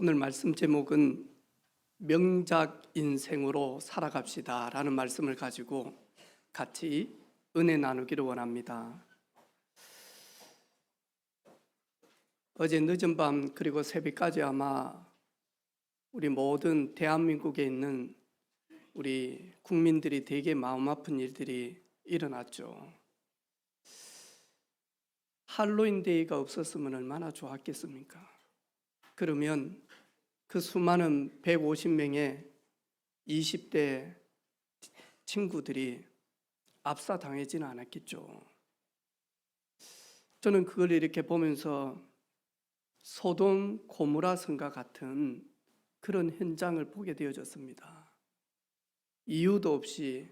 오늘 말씀 제목은 명작 인생으로 살아갑시다 라는 말씀을 가지고 같이 은혜 나누기를 원합니다. 어제 늦은 밤 그리고 새벽까지 아마 우리 모든 대한민국에 있는 우리 국민들이 되게 마음 아픈 일들이 일어났죠. 할로윈데이가 없었으면 얼마나 좋았겠습니까? 그러면 그 수많은 150명의 20대 친구들이 압사당하지는 않았겠죠. 저는 그걸 이렇게 보면서 소돔 고모라 성과 같은 그런 현장을 보게 되어졌습니다. 이유도 없이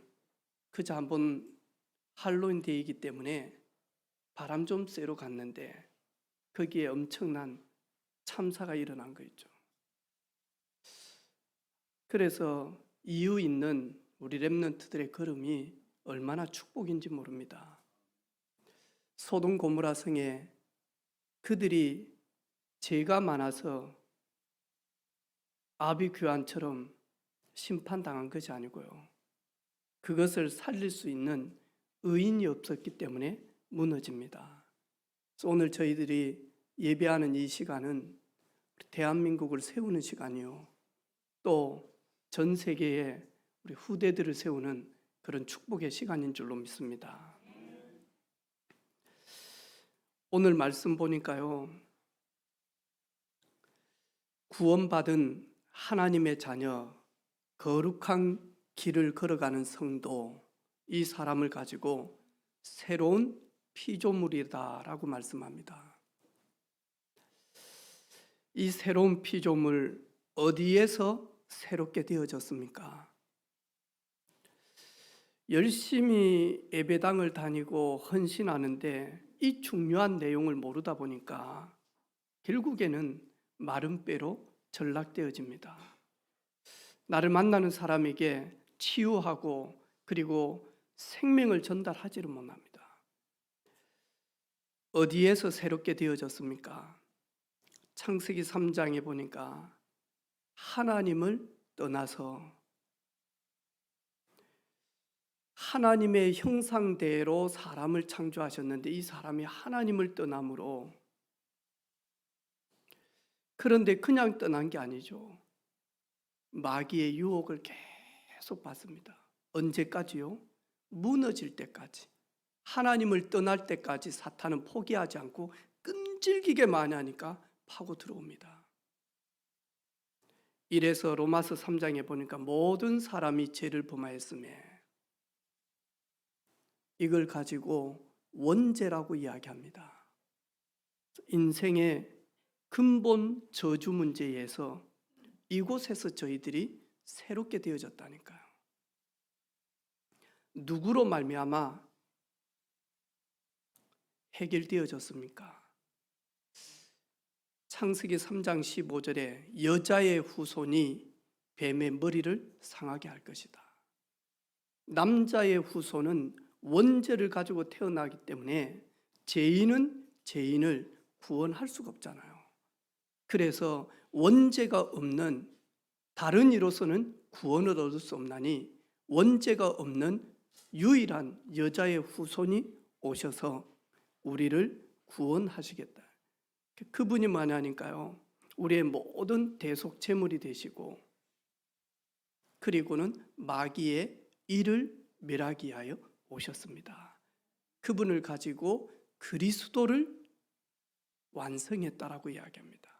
그저 한번 할로윈 데이이기 때문에 바람 좀 쐬러 갔는데 거기에 엄청난 참사가 일어난 거 있죠. 그래서 이유 있는 우리 렘넌트들의 걸음이 얼마나 축복인지 모릅니다. 소돔 고모라 성에 그들이 죄가 많아서 아비규환처럼 심판당한 것이 아니고요. 그것을 살릴 수 있는 의인이 없었기 때문에 무너집니다. 그래서 오늘 저희들이 예배하는 이 시간은 대한민국을 세우는 시간이요. 또 전 세계에 우리 후대들을 세우는 그런 축복의 시간인 줄로 믿습니다. 오늘 말씀 보니까요. 구원받은 하나님의 자녀, 거룩한 길을 걸어가는 성도, 이 사람을 가지고 새로운 피조물이다라고 말씀합니다. 이 새로운 피조물 어디에서 새롭게 되어졌습니까? 열심히 예배당을 다니고 헌신하는데 이 중요한 내용을 모르다 보니까 결국에는 마른 뼈로 전락되어집니다. 나를 만나는 사람에게 치유하고 그리고 생명을 전달하지를 못합니다. 어디에서 새롭게 되어졌습니까? 창세기 3장에 보니까 하나님을 떠나서 하나님의 형상대로 사람을 창조하셨는데 이 사람이 하나님을 떠남으로, 그런데 그냥 떠난 게 아니죠. 마귀의 유혹을 계속 받습니다. 언제까지요? 무너질 때까지. 하나님을 떠날 때까지 사탄은 포기하지 않고 끈질기게 만하니까 파고 들어옵니다. 이래서 로마서 3장에 보니까 모든 사람이 죄를 범하였음에 이걸 가지고 원죄라고 이야기합니다. 인생의 근본 저주 문제에서 이곳에서 저희들이 새롭게 되어졌다니까요. 누구로 말미암아 해결되어졌습니까? 창세기 3장 15절에 여자의 후손이 뱀의 머리를 상하게 할 것이다. 남자의 후손은 원죄를 가지고 태어나기 때문에 죄인은 죄인을 구원할 수가 없잖아요. 그래서 원죄가 없는 다른 이로서는 구원을 얻을 수 없나니 원죄가 없는 유일한 여자의 후손이 오셔서 우리를 구원하시겠다. 그분이 뭐냐니까요. 우리의 모든 대속 제물이 되시고 그리고는 마귀의 일을 멸하기 위하여 오셨습니다. 그분을 가지고 그리스도를 완성했다라고 이야기합니다.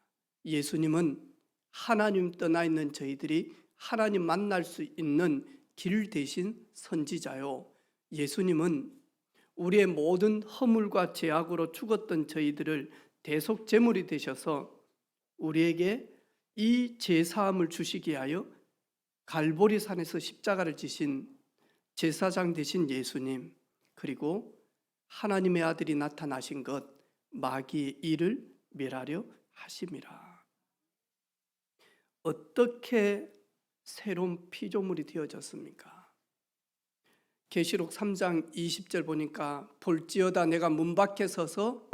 예수님은 하나님 떠나 있는 저희들이 하나님 만날 수 있는 길 대신 선지자요. 예수님은 우리의 모든 허물과 죄악으로 죽었던 저희들을 대속 제물이 되셔서 우리에게 이 죄사함을 주시기 위하여 갈보리산에서 십자가를 지신 제사장 되신 예수님, 그리고 하나님의 아들이 나타나신 것, 마귀의 일을 멸하려 하심이라. 어떻게 새로운 피조물이 되어졌습니까? 계시록 3장 20절 보니까 볼지어다 내가 문 밖에 서서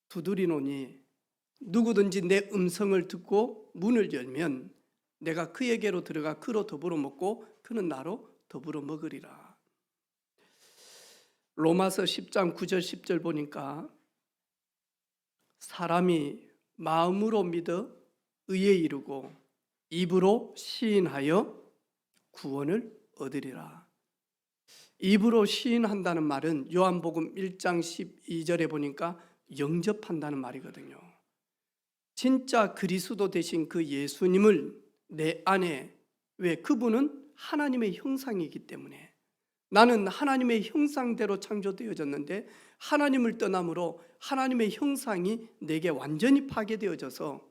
두드리노니 누구든지 내 음성을 듣고 문을 열면 내가 그에게로 들어가 그로 더불어 먹고 그는 나로 더불어 먹으리라. 로마서 10장 9절 10절 보니까 사람이 마음으로 믿어 의에 이르고 입으로 시인하여 구원을 얻으리라. 입으로 시인한다는 말은 요한복음 1장 12절에 보니까 영접한다는 말이거든요. 진짜 그리스도 되신 그 예수님을 내 안에, 왜? 그분은 하나님의 형상이기 때문에 나는 하나님의 형상대로 창조되어졌는데 하나님을 떠남으로 하나님의 형상이 내게 완전히 파괴되어져서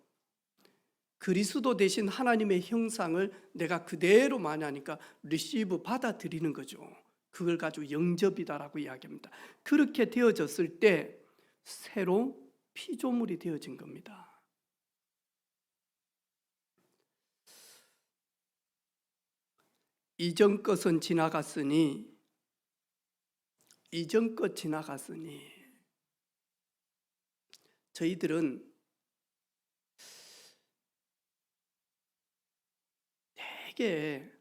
그리스도 대신 하나님의 형상을 내가 그대로 만나니까 리시브 받아들이는 거죠. 그걸 가지고 영접이다라고 이야기합니다. 그렇게 되어졌을 때 새로운 피조물이 되어진 겁니다. 이전 것은 지나갔으니 저희들은 되게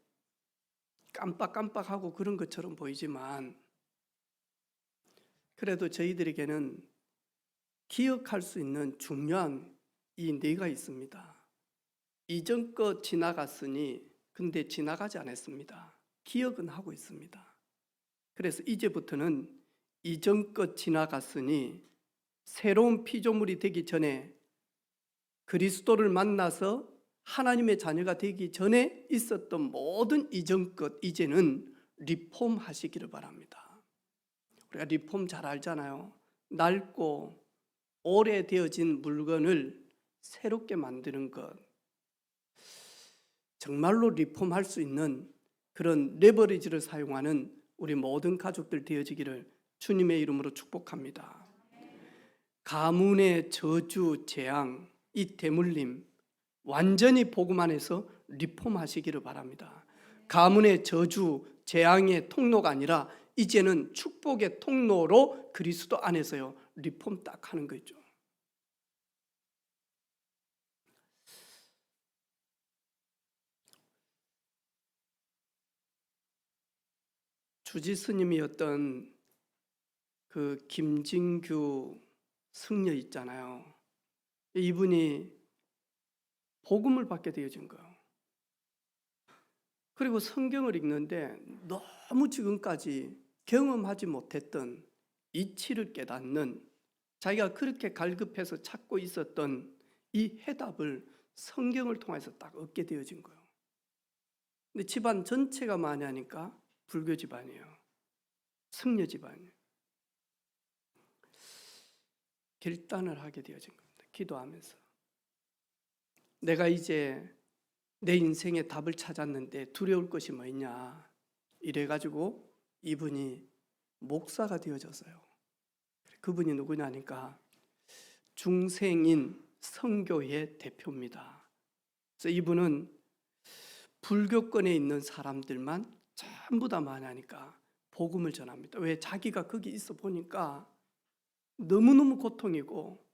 깜빡깜빡하고 그런 것처럼 보이지만 그래도 저희들에게는 기억할 수 있는 중요한 이 네 가지가 있습니다. 이전 것 지나갔으니 근데 지나가지 않았습니다. 기억은 하고 있습니다. 그래서 이제부터는 이전 것 지나갔으니 새로운 피조물이 되기 전에 그리스도를 만나서 하나님의 자녀가 되기 전에 있었던 모든 이전 것 이제는 리폼 하시기를 바랍니다. 우리가 리폼 잘 알잖아요. 낡고 오래되어진 물건을 새롭게 만드는 것, 정말로 리폼할 수 있는 그런 레버리지를 사용하는 우리 모든 가족들 되어지기를 주님의 이름으로 축복합니다. 가문의 저주, 재앙, 이 대물림 완전히 복음 안에서 리폼하시기를 바랍니다. 가문의 저주, 재앙의 통로가 아니라 이제는 축복의 통로로 그리스도 안에서요 리폼 딱 하는 거죠. 주지스님이었던 그 김진규 승려 있잖아요. 이분이 복음을 받게 되어진 거예요. 그리고 성경을 읽는데 너무 지금까지 경험하지 못했던 이치를 깨닫는, 자기가 그렇게 갈급해서 찾고 있었던 이 해답을 성경을 통해서 딱 얻게 되어진 거예요. 근데 집안 전체가 많이 하니까 불교 집안이에요. 승려 집안이에요. 결단을 하게 되어진 겁니다. 기도하면서 내가 이제 내 인생의 답을 찾았는데 두려울 것이 뭐 있냐, 이래가지고 이분이 목사가 되어졌어요. 그분이 누구냐니까 중생인 선교회 대표입니다. 그래서 이분은 불교권에 있는 사람들만 전부 다 만나니까 복음을 전합니다. 왜? 자기가 거기 있어 보니까 너무너무 고통이고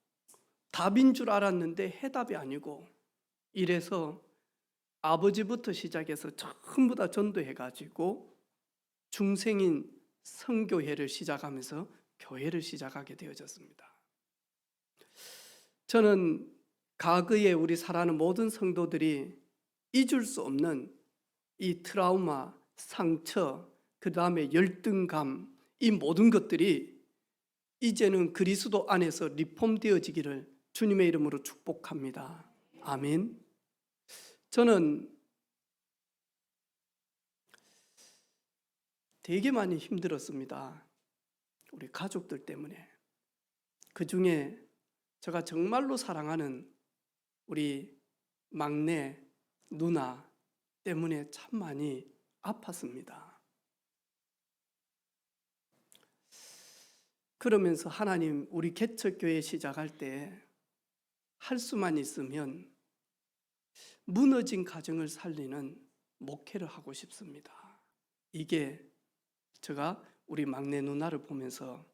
답인 줄 알았는데 해답이 아니고, 이래서 아버지부터 시작해서 전부 다 전도해가지고 중생인 선교회를 시작하면서 교회를 시작하게 되어졌습니다. 저는 과거에 우리 살아가는 모든 성도들이 잊을 수 없는 이 트라우마, 상처, 그 다음에 열등감, 이 모든 것들이 이제는 그리스도 안에서 리폼되어지기를 주님의 이름으로 축복합니다. 아멘. 저는 되게 많이 힘들었습니다. 우리 가족들 때문에. 그 중에 제가 정말로 사랑하는 우리 막내 누나 때문에 참 많이 아팠습니다. 그러면서 하나님, 우리 개척교회 시작할 때 할 수만 있으면 무너진 가정을 살리는 목회를 하고 싶습니다. 이게 제가 우리 막내 누나를 보면서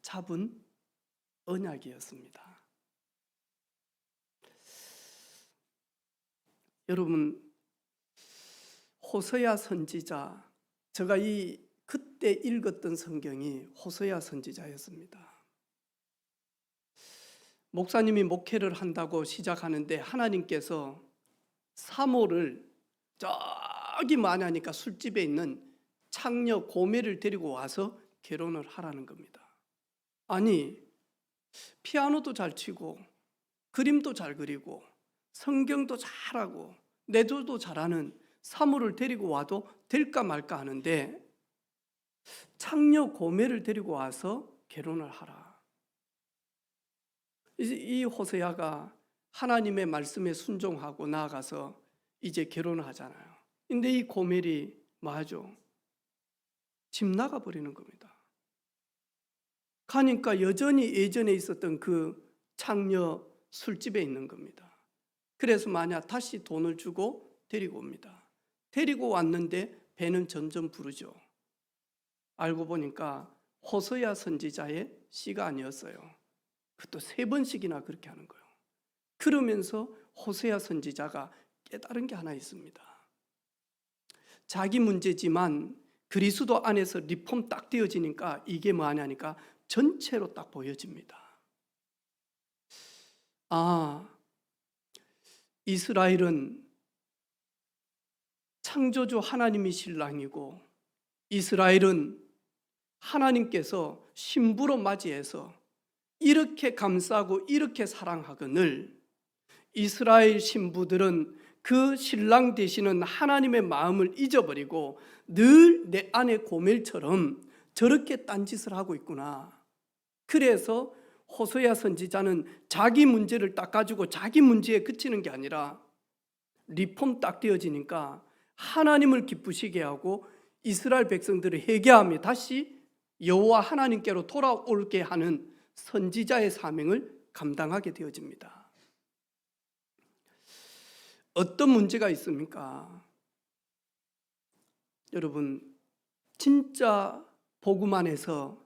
잡은 언약이었습니다. 여러분, 호세아 선지자, 제가 그때 읽었던 성경이 호세아 선지자였습니다. 목사님이 목회를 한다고 시작하는데 하나님께서 사모를 저기 마냐니까 술집에 있는 창녀 고멜을 데리고 와서 결혼을 하라는 겁니다. 아니, 피아노도 잘 치고 그림도 잘 그리고 성경도 잘하고 내조도 잘하는 사모를 데리고 와도 될까 말까 하는데 창녀 고멜을 데리고 와서 결혼을 하라. 이 호세아가 하나님의 말씀에 순종하고 나아가서 이제 결혼을 하잖아요. 근데 이 고멜이 뭐하죠? 집 나가 버리는 겁니다. 가니까 여전히 예전에 있었던 그 창녀 술집에 있는 겁니다. 그래서 만약 다시 돈을 주고 데리고 옵니다. 데리고 왔는데 배는 점점 부르죠. 알고 보니까 호세아 선지자의 씨가 아니었어요. 그것도 3번씩이나 그렇게 하는 거예요. 그러면서 호세아 선지자가 깨달은 게 하나 있습니다. 자기 문제지만 그리스도 안에서 리폼 딱 되어지니까 이게 뭐하냐니까 전체로 딱 보여집니다. 아, 이스라엘은 창조주 하나님이 신랑이고 이스라엘은 하나님께서 신부로 맞이해서 이렇게 감싸고 이렇게 사랑하거늘 이스라엘 신부들은 그 신랑 되시는 하나님의 마음을 잊어버리고 늘 내 안에 고멜처럼 저렇게 딴짓을 하고 있구나. 그래서 호세아 선지자는 자기 문제를 딱 가지고 자기 문제에 그치는 게 아니라 리폼 딱 되어지니까 하나님을 기쁘시게 하고 이스라엘 백성들을 회개하며 다시 여호와 하나님께로 돌아올게 하는 선지자의 사명을 감당하게 되어집니다. 어떤 문제가 있습니까? 여러분, 진짜 복음 안에서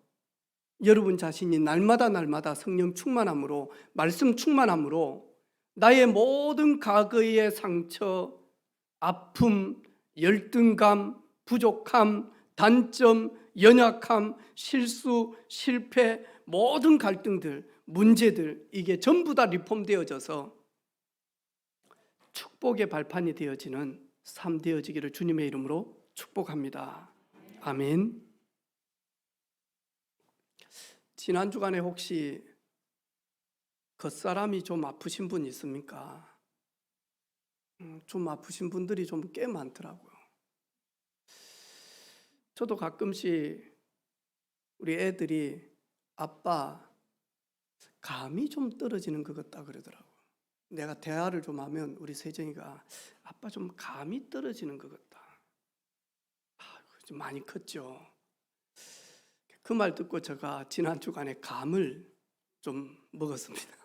여러분 자신이 날마다 성령 충만함으로, 말씀 충만함으로 나의 모든 과거의 상처, 아픔, 열등감, 부족함, 단점, 연약함, 실수, 실패, 모든 갈등들, 문제들, 이게 전부 다 리폼되어져서 축복의 발판이 되어지는 삶 되어지기를 주님의 이름으로 축복합니다. 아멘. 지난 주간에 혹시 겉사람이 좀 아프신 분 있습니까? 좀 아프신 분들이 좀 꽤 많더라고요. 저도 가끔씩 우리 애들이 아빠 감이 좀 떨어지는 것 같다 그러더라고요. 내가 대화를 좀 하면 우리 세정이가 아빠 좀 감이 떨어지는 것 같다. 좀 많이 컸죠. 그 말 듣고 제가 지난 주간에 감을 좀 먹었습니다.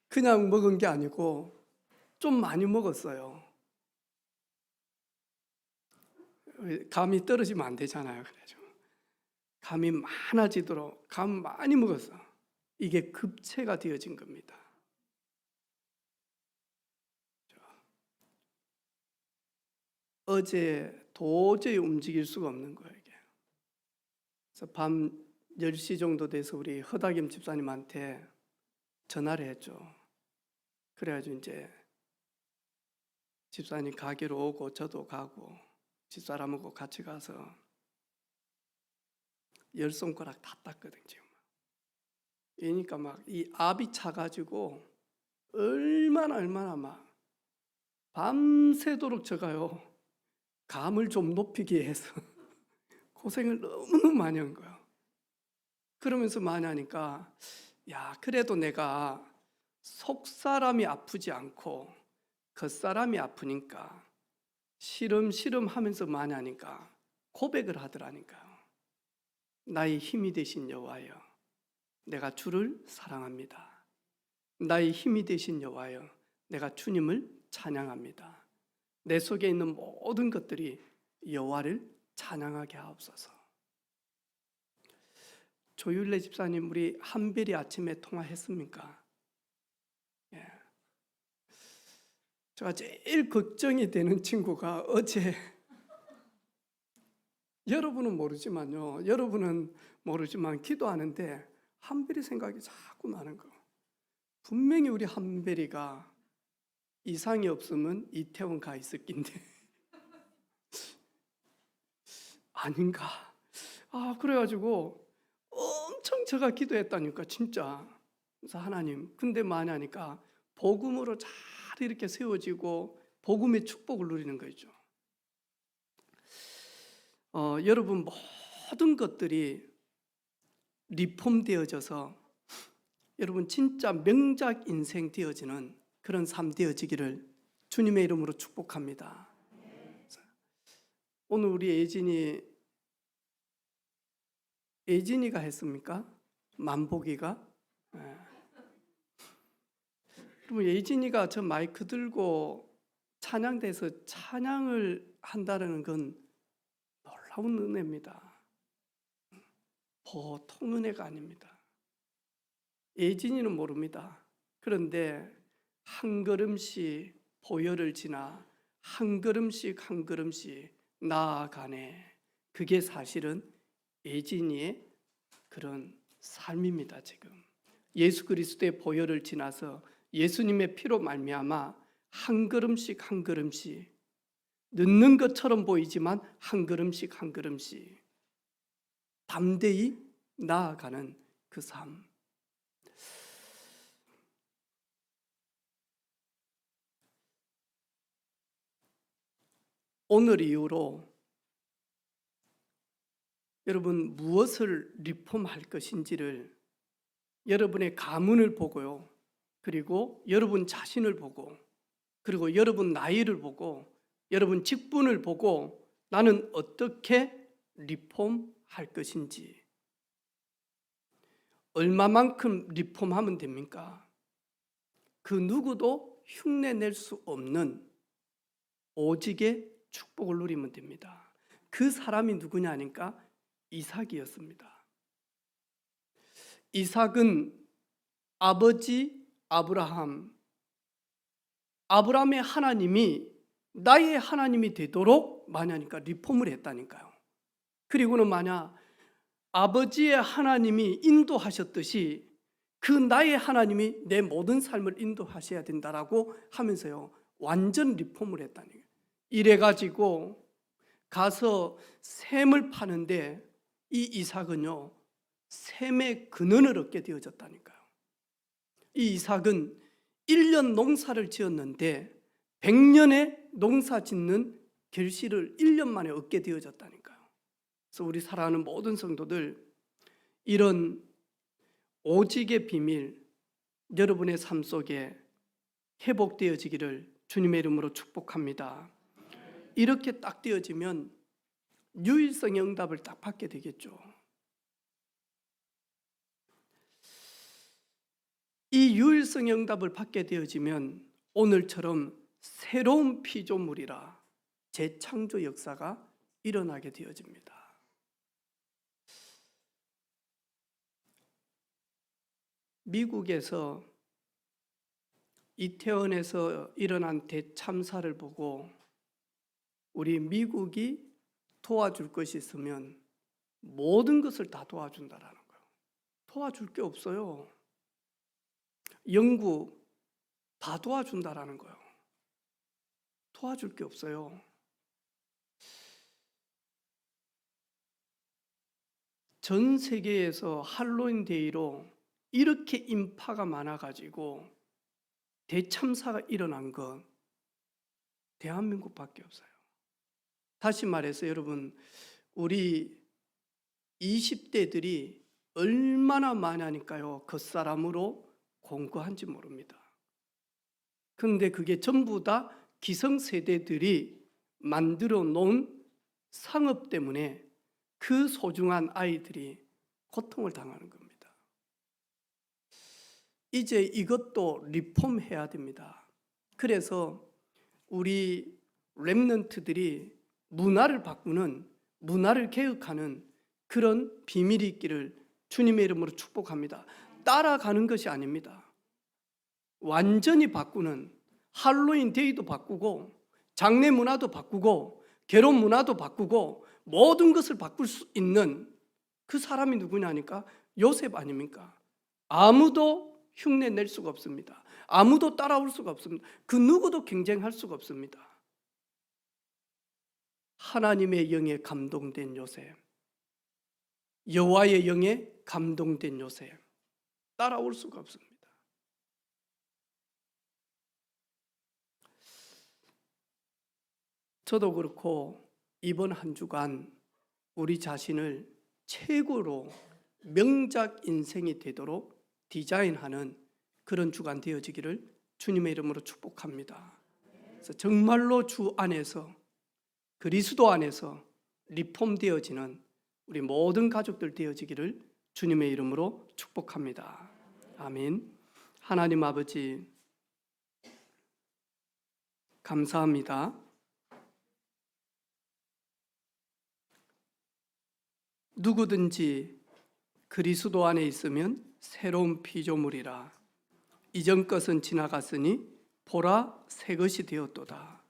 그냥 먹은 게 아니고 좀 많이 먹었어요. 감이 떨어지면 안 되잖아요. 그래가지고 감이 많아지도록 감 많이 먹었어. 이게 급체가 되어진 겁니다. 어제 도저히 움직일 수가 없는 거예요, 이게. 그래서 밤 10시 정도 돼서 우리 허다김 집사님한테 전화를 했죠. 그래가지고 이제 집사님 가게로 오고 저도 가고 집사람하고 같이 가서 10손가락 다 땄거든요, 지금. 그러니까 막 이 압이 차가지고 얼마나 막 밤새도록 제가요 감을 좀 높이기 위해서 고생을 너무너무 많이 한 거예요. 그러면서 많이 하니까 야, 그래도 내가 속사람이 아프지 않고 겉사람이 아프니까 시름시름 하면서 많이 하니까 고백을 하더라니까요. 나의 힘이 되신 여호와여, 내가 주를 사랑합니다. 나의 힘이 되신 여호와여, 내가 주님을 찬양합니다. 내 속에 있는 모든 것들이 여호와를 찬양하게 하옵소서. 조율래 집사님, 우리 한별이 아침에 통화했습니까? 예. 제가 제일 걱정이 되는 친구가 어제 여러분은 모르지만 기도하는데 한별이 생각이 자꾸 나는 거. 분명히 우리 한별이가 이상이 없으면 이태원 가 있을 낀데 아닌가? 그래가지고 엄청 제가 기도했다니까 진짜. 그래서 하나님, 근데 뭐냐니까 복음으로 잘 이렇게 세워지고 복음의 축복을 누리는 거죠. 여러분 모든 것들이 리폼되어져서 여러분 진짜 명작 인생 되어지는 그런 삶 되어지기를 주님의 이름으로 축복합니다. 오늘 우리 예진이가 했습니까? 만보기가? 그러면 예진이가 저 마이크 들고 찬양대에서 찬양을 한다는 건 놀라운 은혜입니다. 보통 은혜가 아닙니다. 예진이는 모릅니다. 그런데 한 걸음씩 보혈을 지나 한 걸음씩 나아가네. 그게 사실은 예진이의 그런 삶입니다. 지금 예수 그리스도의 보혈을 지나서 예수님의 피로 말미암아 한 걸음씩 늦는 것처럼 보이지만 한 걸음씩 담대히 나아가는 그 삶. 오늘 이후로 여러분 무엇을 리폼할 것인지를 여러분의 가문을 보고요, 그리고 여러분 자신을 보고, 그리고 여러분 나이를 보고, 여러분 직분을 보고 나는 어떻게 리폼할 것인지. 얼마만큼 리폼하면 됩니까? 그 누구도 흉내낼 수 없는 오직의 축복을 누리면 됩니다. 그 사람이 누구냐 하니까 이삭이었습니다. 이삭은 아버지 아브라함의 하나님이 나의 하나님이 되도록 마냐니까 리폼을 했다니까요. 그리고는 아버지의 하나님이 인도하셨듯이 그 나의 하나님이 내 모든 삶을 인도하셔야 된다라고 하면서요, 완전 리폼을 했다니까요. 이래가지고 가서 샘을 파는데 이 이삭은요, 샘의 근원을 얻게 되어졌다니까요. 이 이삭은 1년 농사를 지었는데 100년의 농사 짓는 결실을 1년 만에 얻게 되어졌다니까요. 그래서 우리 사랑하는 모든 성도들, 이런 오직의 비밀 여러분의 삶 속에 회복되어지기를 주님의 이름으로 축복합니다. 이렇게 딱 되어지면 유일성의 응답을 딱 받게 되겠죠. 이 유일성의 응답을 받게 되어지면 오늘처럼 새로운 피조물이라 재창조 역사가 일어나게 되어집니다. 미국에서 이태원에서 일어난 대참사를 보고 우리 미국이 도와줄 것이 있으면 모든 것을 다 도와준다라는 거예요. 도와줄 게 없어요. 영국 다 도와준다라는 거예요. 도와줄 게 없어요. 전 세계에서 할로윈 데이로 이렇게 인파가 많아가지고 대참사가 일어난 건 대한민국밖에 없어요. 다시 말해서 여러분, 우리 20대들이 얼마나 많으니까요, 겉사람으로 공고한지 모릅니다. 그런데 그게 전부 다 기성세대들이 만들어 놓은 상업 때문에 그 소중한 아이들이 고통을 당하는 겁니다. 이제 이것도 리폼해야 됩니다. 그래서 우리 렘넌트들이 문화를 바꾸는, 문화를 개혁하는 그런 비밀이 있기를 주님의 이름으로 축복합니다. 따라가는 것이 아닙니다. 완전히 바꾸는, 할로윈 데이도 바꾸고 장례 문화도 바꾸고 결혼 문화도 바꾸고 모든 것을 바꿀 수 있는 그 사람이 누구냐니까 요셉 아닙니까? 아무도 흉내 낼 수가 없습니다. 아무도 따라올 수가 없습니다. 그 누구도 경쟁할 수가 없습니다. 하나님의 영에 감동된 요셉, 여호와의 영에 감동된 요셉, 따라올 수가 없습니다. 저도 그렇고 이번 한 주간 우리 자신을 최고로 명작 인생이 되도록 디자인하는 그런 주간 되어지기를 주님의 이름으로 축복합니다. 그래서 정말로 주 안에서, 그리스도 안에서 리폼되어지는 우리 모든 가족들 되어지기를 주님의 이름으로 축복합니다. 아멘. 하나님 아버지 감사합니다. 누구든지 그리스도 안에 있으면 새로운 피조물이라. 이전 것은 지나갔으니 보라 새 것이 되었도다.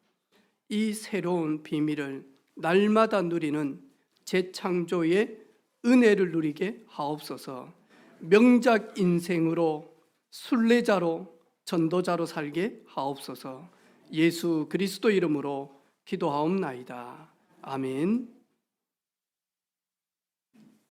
이 새로운 비밀을 날마다 누리는 재창조의 은혜를 누리게 하옵소서. 명작 인생으로 순례자로 전도자로 살게 하옵소서. 예수 그리스도 이름으로 기도하옵나이다. 아멘.